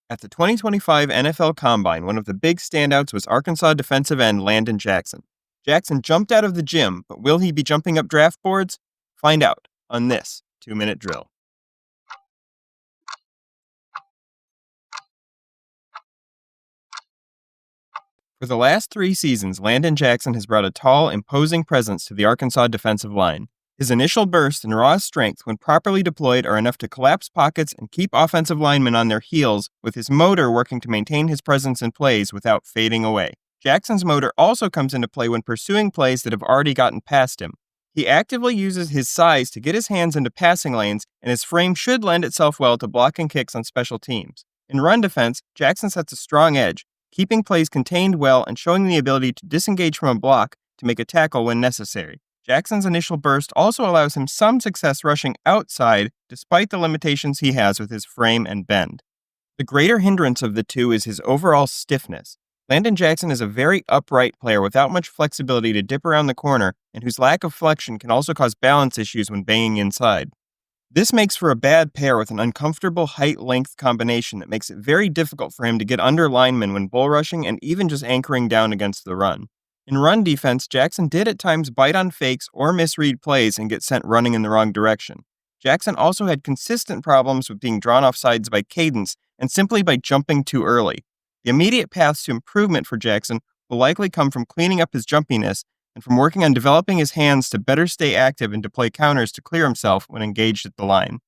At the 2025 NFL Combine, one of the big standouts was Arkansas defensive end Landon Jackson. Jackson jumped out of the gym, but will he be jumping up draft boards? Find out on this 2-minute drill. For the last 3 seasons, Landon Jackson has brought a tall, imposing presence to the Arkansas defensive line. His initial burst and raw strength, when properly deployed, are enough to collapse pockets and keep offensive linemen on their heels, with his motor working to maintain his presence in plays without fading away. Jackson's motor also comes into play when pursuing plays that have already gotten past him. He actively uses his size to get his hands into passing lanes, and his frame should lend itself well to blocking kicks on special teams. In run defense, Jackson sets a strong edge, keeping plays contained well and showing the ability to disengage from a block to make a tackle when necessary. Jackson's initial burst also allows him some success rushing outside, despite the limitations he has with his frame and bend. The greater hindrance of the two is his overall stiffness. Landon Jackson is a very upright player without much flexibility to dip around the corner, and whose lack of flexion can also cause balance issues when banging inside. This makes for a bad pair with an uncomfortable height-length combination that makes it very difficult for him to get under linemen when bull rushing and even just anchoring down against the run. In run defense, Jackson did at times bite on fakes or misread plays and get sent running in the wrong direction. Jackson also had consistent problems with being drawn off sides by cadence and simply by jumping too early. The immediate paths to improvement for Jackson will likely come from cleaning up his jumpiness and from working on developing his hands to better stay active and to play counters to clear himself when engaged at the line.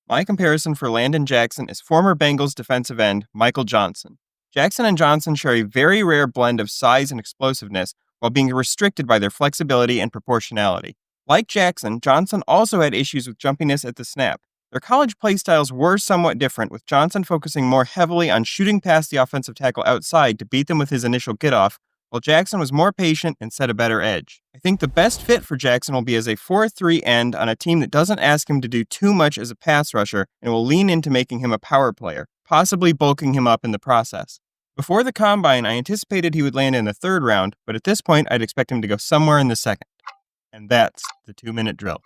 My comparison for Landon Jackson is former Bengals defensive end Michael Johnson. Jackson and Johnson share a very rare blend of size and explosiveness while being restricted by their flexibility and proportionality. Like Jackson, Johnson also had issues with jumpiness at the snap. Their college playstyles were somewhat different, with Johnson focusing more heavily on shooting past the offensive tackle outside to beat them with his initial get-off, while Jackson was more patient and set a better edge. I think the best fit for Jackson will be as a 4-3 end on a team that doesn't ask him to do too much as a pass rusher and will lean into making him a power player, possibly bulking him up in the process. Before the Combine, I anticipated he would land in the 3rd round, but at this point, I'd expect him to go somewhere in the 2nd. And that's the 2-minute drill.